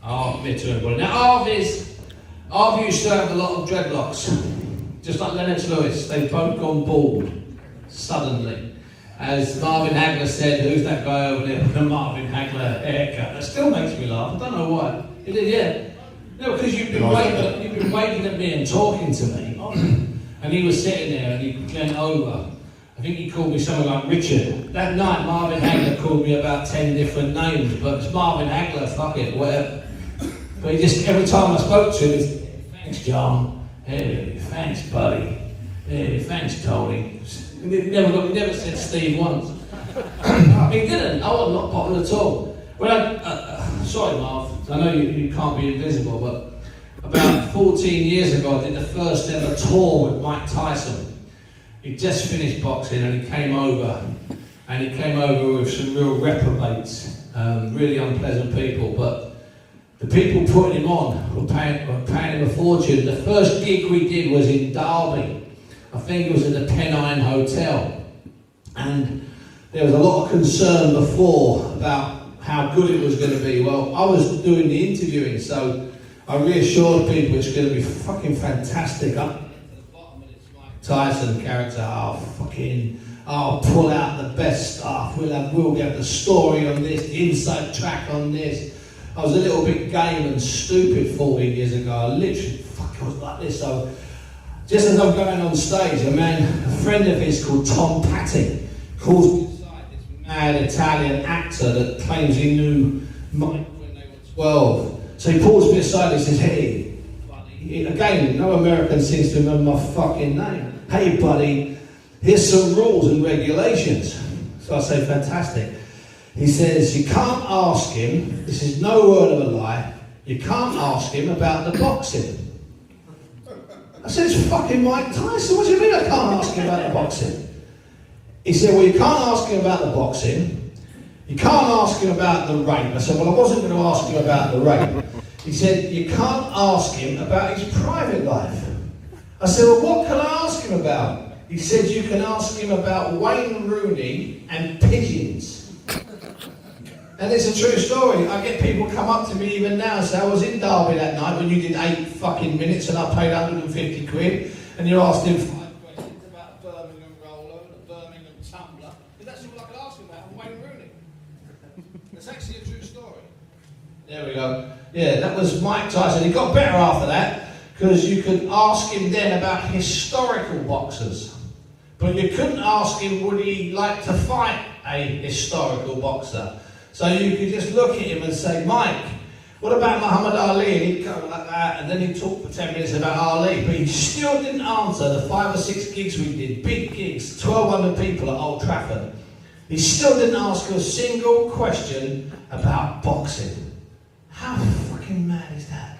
Arv Mittoo, everybody. Now Arv used to have a lot of dreadlocks, just like Lennox Lewis. They've both gone bald, suddenly. As Marvin Hagler said, who's that guy over there with the Marvin Hagler haircut? That still makes me laugh, I don't know why. It did, yeah. No, because you've been waving at me and talking to me, and he was sitting there and he leant over. I think he called me something like Richard. That night Marvin Hagler called me about 10 different names, but it's Marvin Hagler, fuck it, whatever. But he just, every time I spoke to him, he's, thanks John, hey, thanks buddy, hey, thanks Tony. He never said Steve once. He didn't, I was not popular at all. Sorry Marv, I know you can't be invisible, but about 14 years ago I did the first ever tour with Mike Tyson. He just finished boxing and he came over with some real reprobates, really unpleasant people, but the people putting him on were paying him a fortune. The first gig we did was in Derby. I think it was at the Pennine Hotel, and there was a lot of concern before about how good it was going to be. Well, I was doing the interviewing, so I reassured people it's going to be fucking fantastic. Up to the bottom of this Mike Tyson character, I'll pull out the best stuff. We'll get the story on this, the inside track on this. I was a little bit game and stupid 14 years ago. I literally, I was like this. So just as I'm going on stage, a friend of his called Tom Patty calls me aside, this mad Italian actor that claims he knew Mike when they were 12. So he pulls me aside and says, hey, buddy, again, no American seems to remember my fucking name. Hey, buddy, here's some rules and regulations. So I say, fantastic. He says, you can't ask him, this is no word of a lie, you can't ask him about the boxing. I said, it's fucking Mike Tyson, what do you mean I can't ask him about the boxing? He said, well, you can't ask him about the boxing, you can't ask him about the rape. I said, well, I wasn't going to ask him about the rape. He said, you can't ask him about his private life. I said, well, what can I ask him about? He said, you can ask him about Wayne Rooney and pigeons. And it's a true story. I get people come up to me even now and say, I was in Derby that night when you did 8 fucking minutes and I paid 150 quid, and you asked him 5 questions about a Birmingham roller and a Birmingham tumbler. But that's all I could ask him about, Wayne Rooney. It's actually a true story. There we go. Yeah, that was Mike Tyson. He got better after that, because you could ask him then about historical boxers. But you couldn't ask him, would he like to fight a historical boxer? So you could just look at him and say, Mike, what about Muhammad Ali? And he'd go like that, and then he'd talk for 10 minutes about Ali, but he still didn't answer the 5 or 6 gigs we did, big gigs, 1,200 people at Old Trafford. He still didn't ask a single question about boxing. How fucking mad is that?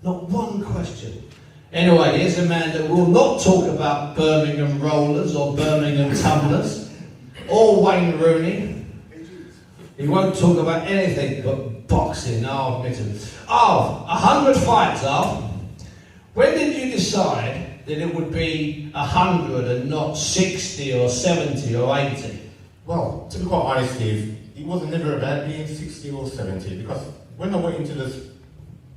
Not one question. Anyway, here's a man that will not talk about Birmingham rollers or Birmingham tumblers or Wayne Rooney. He won't talk about anything but boxing. Arv Mittoo. Arv, 100 fights, Arv. When did you decide that it would be 100 and not 60 or 70 or 80? Well, to be quite honest, Steve, it wasn't never about being 60 or 70, because when I went into this,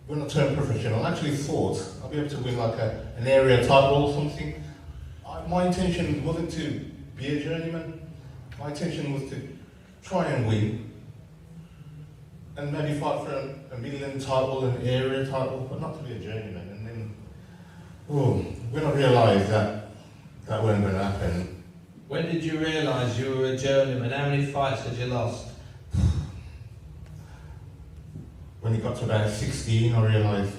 when I turned professional, I actually thought I'd be able to win like an area title or something. My intention wasn't to be a journeyman. My intention was to try and win, and maybe fight for a million title, an area title, but not to be a journeyman. And then, when I realised that wasn't going to happen. When did you realise you were a journeyman? How many fights had you lost? When it got to about 16, I realised,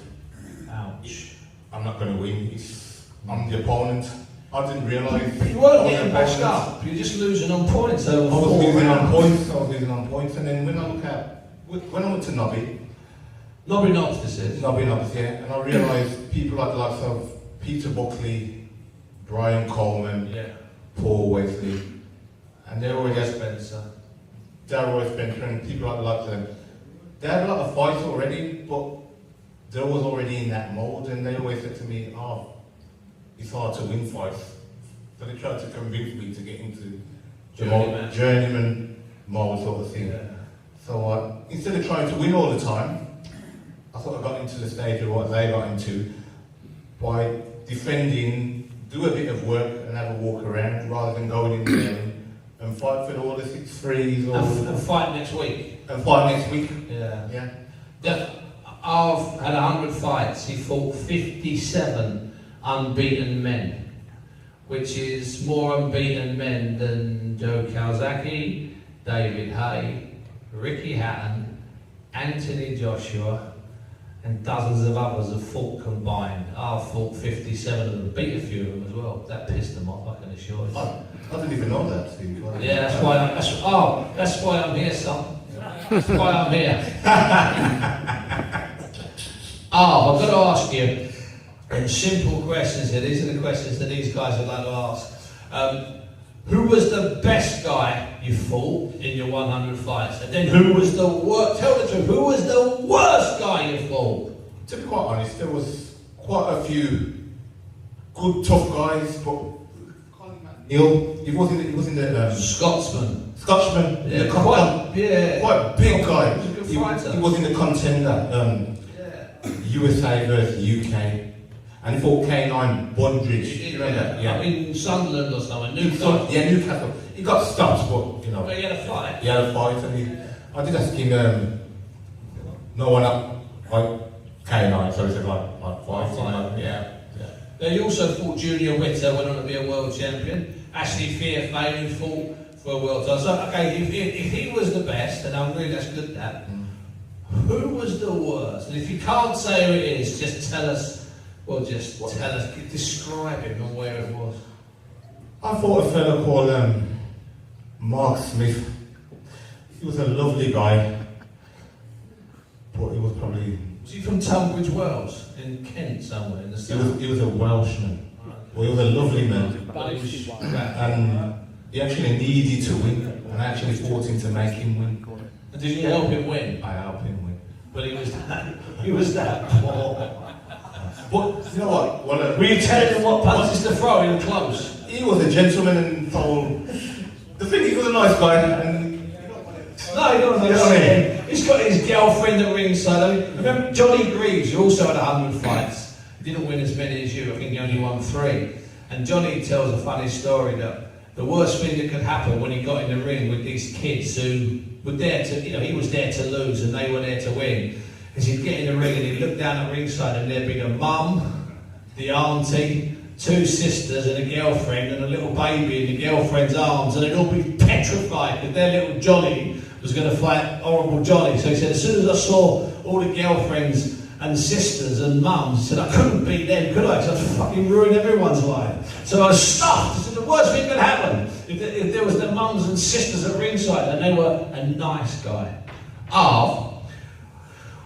ouch, I'm not going to win. I'm the opponent. I didn't realise. You weren't getting bashed up. You're just losing on points. I was losing on points. And then when I went to Nobby Knobs, this is. Nobby Knobs, yeah. And I realised people like the likes of Peter Buckley, Brian Coleman, Paul Wesley, and they're always Spencer. Darrow Spencer, and people like the likes of them. They had a lot of fights already, but they was already in that mode, and they always said to me, it's hard to win fights. So they tried to convince me to get into the journeyman mode sort of thing. Yeah. So instead of trying to win all the time, I sort of got into the stage of what they got into by defending, do a bit of work and have a walk around rather than going in there and fight for all the 6-3s or... And fight next week. And fight next week. Yeah. Yeah. Arv had 100 fights. He fought 57 unbeaten men, which is more unbeaten men than Joe Calzaghe, David Haye, Ricky Hatton, Anthony Joshua, and dozens of others have fought combined. Arv fought 57 of them, beat a few of them as well. That pissed them off, I can assure you. I didn't even know that, Steve. Yeah, that's why I'm here, son. That's why I'm here. I've got to ask you simple questions here. These are the questions that these guys would like to ask. Who was the best guy you fought in your 100 fights? And then who was the worst? Tell the truth. Who was the worst guy you fought? To be quite honest, there was quite a few good, tough guys, but Neil, he was in the Scotsman. Yeah, quite big guy. He was a good He fighter. was in the contender, USA versus UK, and he fought K9 Bondridge. Do you remember? Yeah. In Sunderland or somewhere. Newcastle. Newcastle. He got stopped, but you know. But he had a fight. He had a fight, and I did ask him. No one up like K9, so he said like fight. Yeah. Now, he also fought Junior Witter, went on to be a world champion. Ashley Fearfane, who fought for a world title. So, okay, if he was the best, and I'm really that's good at that, who was the worst? And if you can't say who it is, just tell us, describe him and where it was. I fought a fellow called Mark Smith. He was a lovely guy, but he was probably... Was he from Tunbridge Wells, in Kent somewhere in the south? He was a Welshman. Well, he was a lovely man. But he was And he actually needed to win, and I actually fought him to make him win. And did you help him win? I helped him win. But he was that poor. But you know what? Were you telling him what punches to throw? He was close. He was a gentleman and told... The thing, he was a nice guy, and... No, he doesn't. You know what I mean? He's got his girlfriend at ringside. I mean, remember Johnny Greaves, who also had 100 fights. He didn't win as many as you. I think he only won 3. And Johnny tells a funny story that the worst thing that could happen when he got in the ring with these kids who were there to, he was there to lose and they were there to win, is he'd get in the ring and he'd look down at ringside and there'd be the mum, the auntie, 2 sisters and a girlfriend and a little baby in the girlfriend's arms, and they'd all be petrified because their little Johnny was going to fight horrible Johnny. So he said, as soon as I saw all the girlfriends and sisters and mums, he said, I couldn't beat them, could I? Because I'd fucking ruin everyone's life. So I was stuffed. He said, the worst thing could happen if there was the mums and sisters at ringside and they were a nice guy. Arv,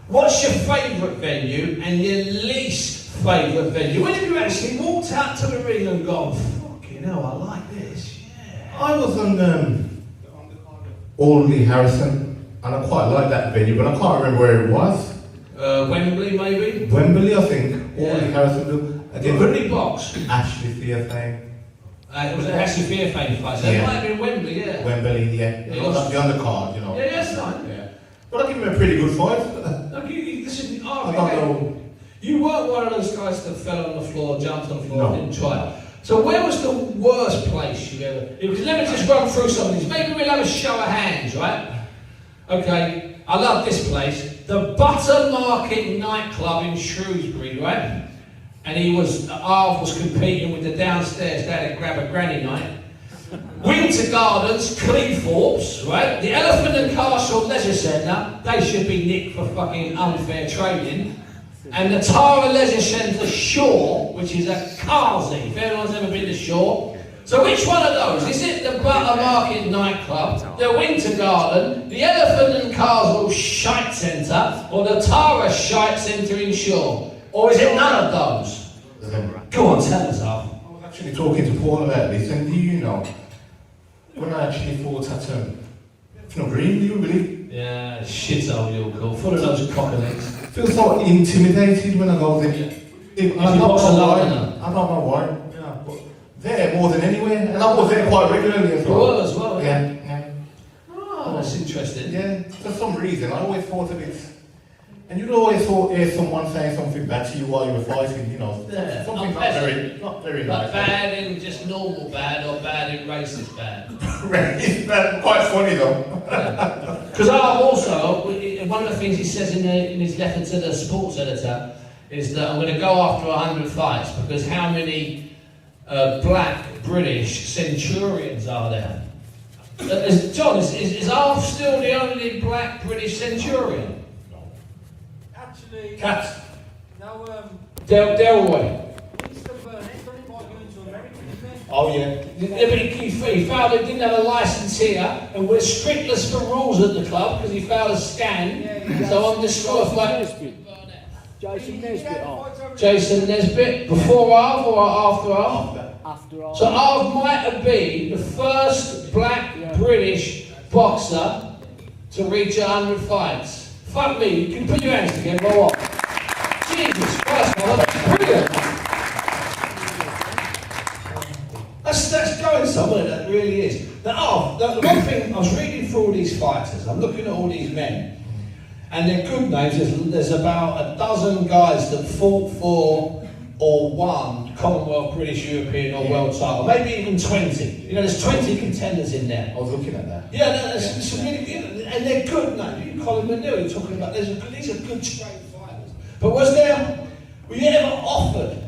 what's your favourite venue and your least favourite venue? When have you actually walked out to the ring and gone, fucking hell, I like this, yeah. I was on Audley Harrison, and I quite like that venue, but I can't remember where it was. Wembley, maybe? Wembley, I think. Yeah. Audley Harrison. Who did he box? Ashley Fearfane. It was an Ashley Fearfane fight, so it might have been Wembley, yeah. Wembley, yeah. He lost. The undercard, you know. Yeah, that's fine. Yeah. But I give him a pretty good fight. Listen, I don't know. You weren't one of those guys that fell on the floor, jumped on the floor, No. didn't try. So where was the worst place you ever... Because let me just run through some of these. Maybe we'll have a show of hands, right? Okay, I love this place. The Butter Market nightclub in Shrewsbury, right? And Arv was competing with the downstairs, they had to grab a granny night. Winter Gardens, Cleethorpes, right? The Elephant and Castle Leisure Centre, they should be nicked for fucking unfair trading. And the Tara Leisure Centre Shore, which is at Carsey, if anyone's ever been to Shore. So which one of those? Is it the Butter Market nightclub, the Winter Garden, the Elephant and Castle Shite Centre, or the Tara Shite Centre in Shore? Or is it none of those? Go on, tell us, Arv. I was actually talking to Paul about this, and do you know, when I actually fought at Bethnal Green, do you believe? Yeah, shithole you'll call, full of those cockernecks. I feel so intimidated when I go there. I don't know why. Yeah, but there more than anywhere, and I was there quite regularly as well. You were as well, yeah. Oh, that's interesting. Yeah, for some reason I always thought a bit And you'd always hear someone saying something bad to you while you were fighting, you know. Yeah, Something not very Not nice. bad in just normal bad or bad in racist bad. It's quite funny though. Because Arv also, one of the things he says in his letter to the sports editor is that I'm going to go after 100 fights because how many black British centurions are there? John, is Arv still the only black British centurion? Actually, Cats. no, Delroy. Mr. Burnett done it by going to America, didn't he? Oh yeah. Yeah, but he found he didn't have a licence here, and we're strictless for rules at the club because he found a scan. Yeah. So I'm disqualified. Jason Nesbitt on. Jason Nesbitt, before Arv or after Arv? After all. So Arv might have been the first black British boxer to reach 100 fights. Fuck me, you can put your hands together or what? Jesus Christ, man, that's brilliant. That's going somewhere, that really is. Now, the one thing, I was reading through all these fighters, I'm looking at all these men, and they're good names. There's about a dozen guys that fought for or won Commonwealth, British, European or world title, maybe even 20. You know, there's 20 contenders in there. I was looking at that. Yeah, no, there's some really good, and they're good names. You can call them Mittoo, talking about, these are good trained fighters. But were you ever offered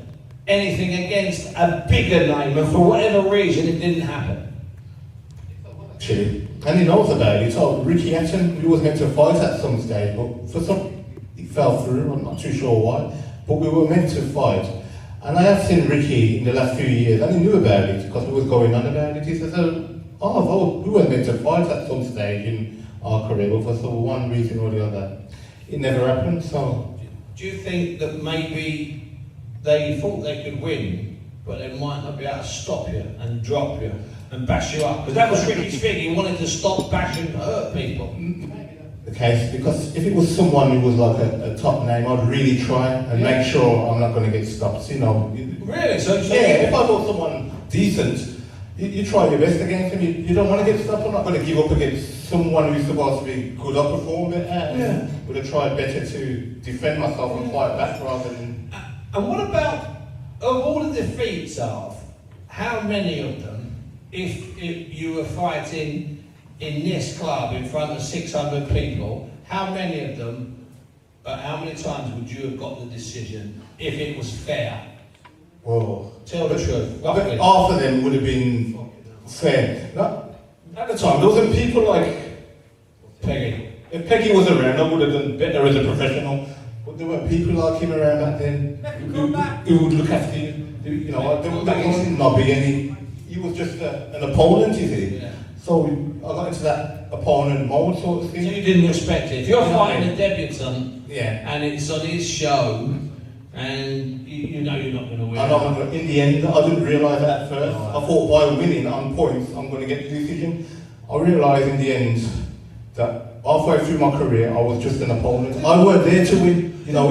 anything against a bigger name, and for whatever reason it didn't happen? Actually, and he knows about it. He told Ricky Hatton he was meant to fight at some stage, but for some, he fell through. I'm not too sure why, but we were meant to fight. And I have seen Ricky in the last few years, and he knew about it because we was going on about it. He said, "Oh, we were meant to fight at some stage in our career, but for one reason or the other, it never happened." So, Do you think that maybe they thought they could win, but they might not be able to stop you and drop you and bash you up? Because that was Ricky's thing. He wanted to stop, bash and hurt people. the case, because if it was someone who was like a top name, I'd really try and make sure I'm not going to get stopped. You know. Really? So Yeah, if I thought someone decent, you try your best against him. You don't want to get stopped. I'm not going to give up against someone who's supposed to be good or perform better. Yeah. Would have tried better to defend myself and fight back rather than. And what about, of all the defeats of, how many of them, if you were fighting in this club in front of 600 people, how many of them, how many times would you have got the decision if it was fair? Well, Tell the truth. but Roughly. half of them would have been fair. Not, at the time, there wasn't people like Peggy. If Peggy was around, I would have done better as a professional. But there weren't people like him around back then who would look after you. You know, there wasn't Nobby, and he was just an opponent, you see. Yeah. So I got into that opponent mode sort of So thing. you didn't respect it. If you're fighting a debutant Yeah. and it's on his show and you know you're not going to win. And in the end, I didn't realise that at first. I thought by winning on points, I'm going to get the decision. I realised in the end that halfway through my career, I was just an opponent. I weren't there to win. You know,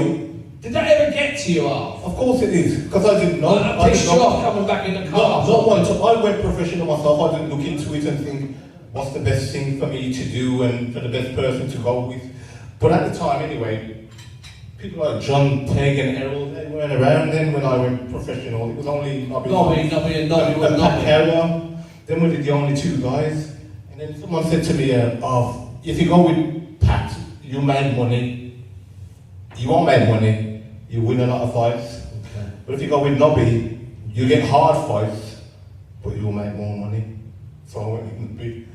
Did that ever get to you, Arv? of course it is, because I didn't know. I pissed you off coming back in the car. I went professional myself. I didn't look into it and think, what's the best thing for me to do and for the best person to go with. But at the time, anyway, people like John, Peg and Errol, they weren't around then when I went professional. It was only Nobby and Pat Carrier. Then we did the only two guys. And then someone said to me, if you go with Pat, you make money. You won't make money, you win a lot of fights. Okay. But if you go with Nobby, you get hard fights, but you'll make more money. So I went with Nobby.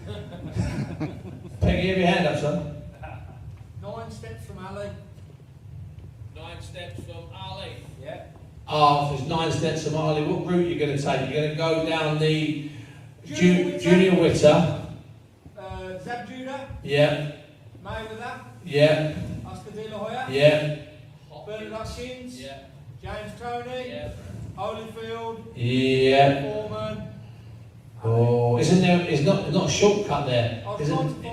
Peggy, have your hand up, son. 9 steps from Ali. 9 steps from Ali. Yeah. Arv is 9 steps from Ali. What route are you going to take? You're going to go down the Junior Witter. Zab Judah, Yeah, Mayweather, yeah, Oscar De La Hoya, yeah, Bernard Hopkins, yeah, James Toney, yeah. Holyfield, Yeah. Foreman. Oh, isn't there? It's not a shortcut there.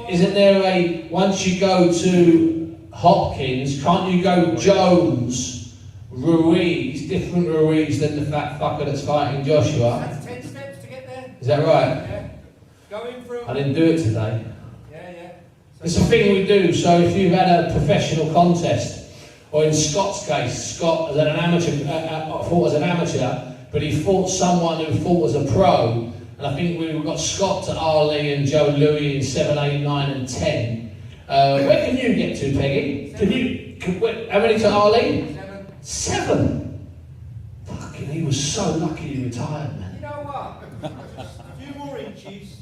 Isn't there a once you go to Hopkins, can't you go Jones, Ruiz, different Ruiz than the fat fucker that's fighting Joshua? That's 10 steps to get there. Is that right? Yeah. Going through. I didn't do it today. Yeah. It's a thing we do. So if you've had a professional contest Or in Scott's case, Scott as an amateur, fought as an amateur, but he fought someone who fought as a pro. And I think we've got Scott to Ali and Joe Louis in 7, 8, 9 and 10. Where can you get to, Peggy? How many to Ali? 7. Fucking, he was so lucky he retired, man. You know what? A few more inches.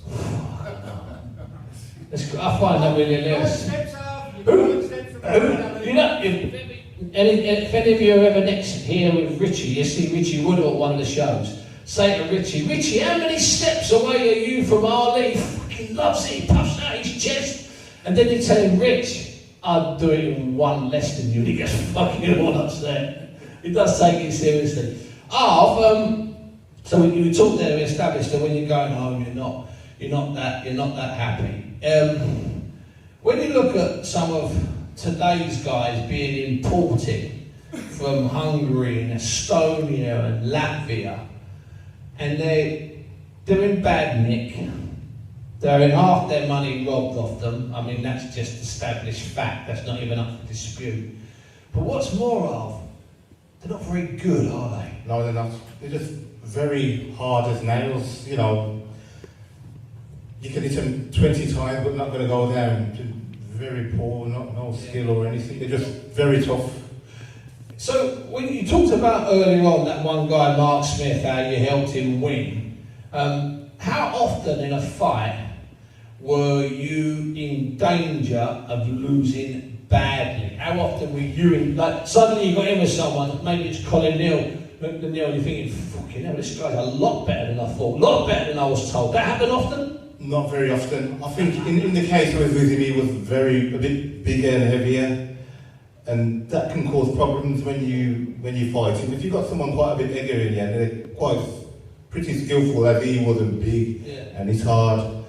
I find that really hilarious. Steps up, you're steps from You know, if any of you are ever next here with Richie, you see Richie Woodall at one of the shows, say to Richie, how many steps away are you from Ali? He fucking loves it, he puffs out his chest. And then you tell him, Rich, I'd do it in 1 less than you. And he gets fucking all upset. He does take it seriously. So we talked there, we established that when you're going home, you're not that happy. When you look at some of today's guys being imported from Hungary and Estonia and Latvia, and they're in bad nick, they're in half their money robbed off them. I mean, that's just established fact, that's not even up for dispute. But what's more of, they're not very good, are they? No, they're not. They're just very hard as nails, you know. You can hit them 20 times, but not going to go down. Very poor, no skill or anything. They're just very tough. So, when you talked about earlier on that one guy, Mark Smith, how you helped him win, how often in a fight were you in danger of losing badly? How often were you in, like, suddenly you got in with someone, maybe it's Colin Neal, and you're thinking, fucking hell, this guy's a lot better than I thought, a lot better than I was told. That happen often? Not very often. I think in the case I was with him, he was a bit bigger and heavier, and that can cause problems when you fight him. If you've got someone quite a bit bigger in you, and they're pretty skillful, as he wasn't big, and it's hard.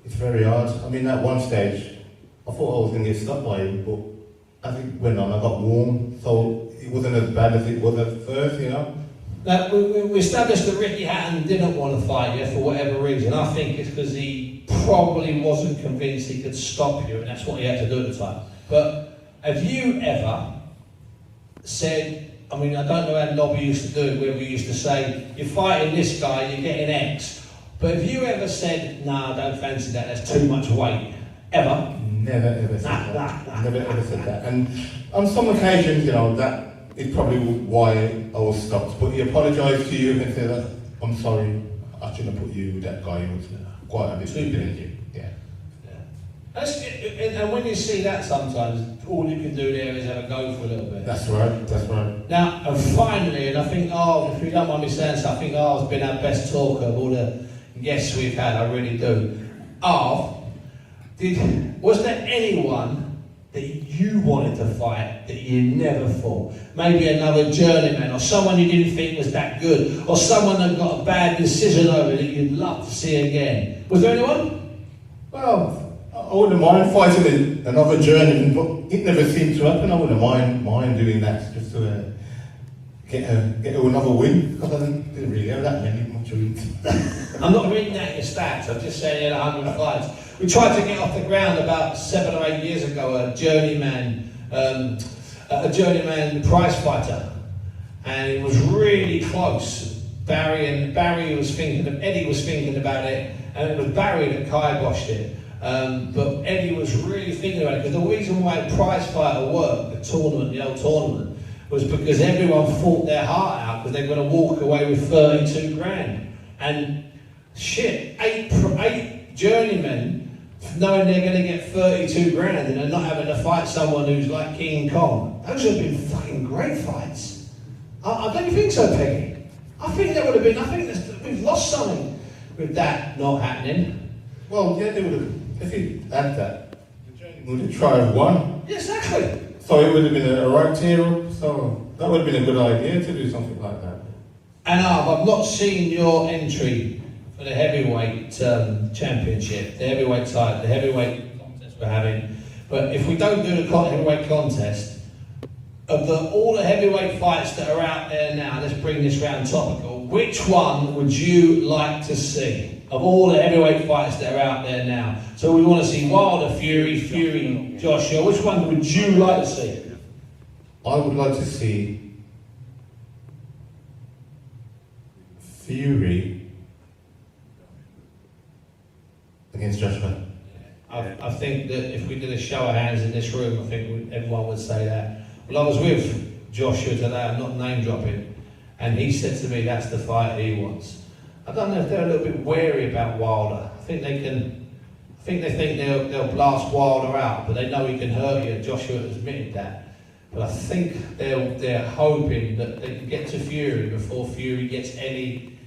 It's very hard. I mean, at one stage, I thought I was going to get stuck by him, but as it went on, I got warm, so it wasn't as bad as it was at first, you know. Now, we established that Ricky Hatton didn't want to fight you for whatever reason. I think it's because he probably wasn't convinced he could stop you, and that's what he had to do at the time. But have you ever said, I mean, I don't know how Lobby used to do it, where we used to say, you're fighting this guy, you're getting X. But have you ever said, nah, I don't fancy that, that's too much weight? Ever? Never ever said that. Never ever said that. And on some occasions, you know, that is probably why I was stopped. But he apologised to you and said that, I'm sorry, I shouldn't have put you with that guy who was quite a bit bigger than you. Yeah. And when you see that sometimes, all you can do there is have a go for a little bit. That's right. Now, and finally, and I think, if you don't mind me saying so, I think Arv's been our best talker of all the guests we've had, I really do. Arv, was there anyone that you wanted to fight that you never fought? Maybe another journeyman, or someone you didn't think was that good, or someone that got a bad decision over that you'd love to see again. Was there anyone? Well, I wouldn't mind fighting another journeyman, but it never seemed to happen. I wouldn't mind doing that just to get another win, because I didn't really have that many much wins. I'm not reading out your stats, I'm just saying you had 100 fights. We tried to get off the ground about 7 or 8 years ago, a journeyman prize fighter, and it was really close. Eddie was thinking about it, and it was Barry that kiboshed it. But Eddie was really thinking about it, because the reason why a prize fighter worked, the old tournament, was because everyone fought their heart out, because they were going to walk away with 32 grand. And shit, eight journeymen, knowing they're going to get 32 grand and they're not having to fight someone who's like King Kong. Those would have been fucking great fights. I don't think so, Peggy. I think we've lost something with that not happening. Well, yeah, they would have, if he had that, the journeyman would have tried one. Yeah, exactly. So it would have been a right tear up, so that would have been a good idea to do something like that. And I've not seen your entry for the heavyweight championship, the heavyweight title, the heavyweight contest we're having. But if we don't do the heavyweight contest, of all the heavyweight fights that are out there now, let's bring this round topical, which one would you like to see? Of all the heavyweight fights that are out there now. So we want to see Wilder, Fury, Joshua. Which one would you like to see? I would like to see Fury against Joshua. I think that if we did a show of hands in this room, I think everyone would say that. Well, I was with Joshua today, I'm not name dropping, and he said to me that's the fight he wants. I don't know if they're a little bit wary about Wilder. I think they think they'll blast Wilder out, but they know he can hurt you. Joshua admitted that. But I think they're hoping that they can get to Fury before Fury gets any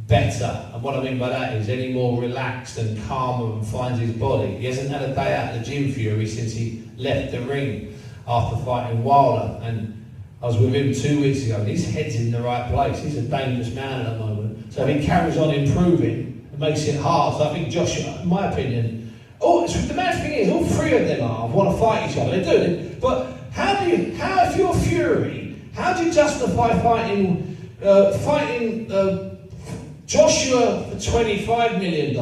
better. And what I mean by that is any more relaxed and calmer and finds his body. He hasn't had a day out of the gym, Fury, since he left the ring after fighting Wilder. And I was with him 2 weeks ago, and his head's in the right place. He's a dangerous man at the moment. So if he carries on improving, it makes it hard. So I think Joshua, in my opinion, the mad thing is, all three of them want to fight each other. They do. But how if you're Fury, how do you justify fighting Joshua for $25 million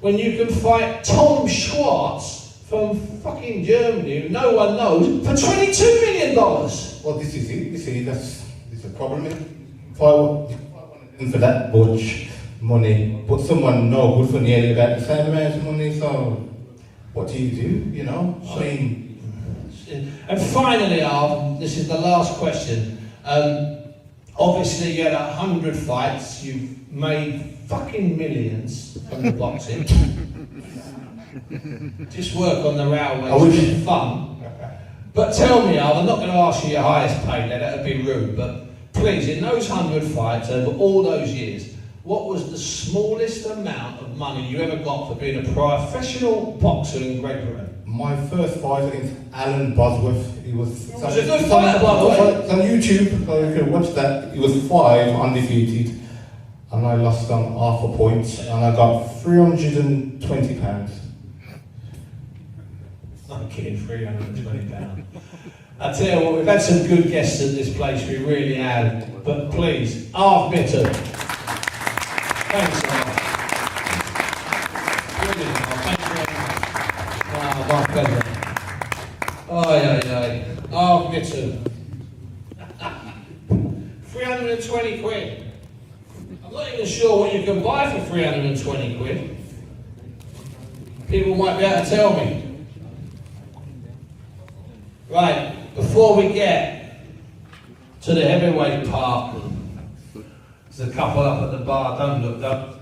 when you can fight Tom Schwartz from fucking Germany, who no one knows, for $22 million? Well, this is it. You see, this is a problem. If I want for that much money, but someone no good for nearly about the same amount of money, so what do? You know? I mean... And finally, Arv, this is the last question. Obviously, you had 100 fights. You've made fucking millions from the boxing. Just work on the railway. It's been fun. But tell me, Arv, I'm not going to ask you your highest paid. That would be rude. But please, in those 100 fights over all those years, what was the smallest amount of money you ever got for being a professional boxer in Great Britain? My first fight against Alan Bosworth, it was a good fight, by the way. It's on YouTube, so you can watch that. It was 5 undefeated, and I lost on half a point, and I got £320. I'm kidding, £320. I tell you what, we've had some good guests at this place, we really have. But please, Arv Mittoo. Thanks, Arv. Brilliant, Arv. Thank you very much. My pleasure. Arv Mittoo. 320 quid. I'm not even sure what you can buy for 320 quid. People might be able to tell me. Right, before we get to the heavyweight part, there's a couple up at the bar, don't look, don't.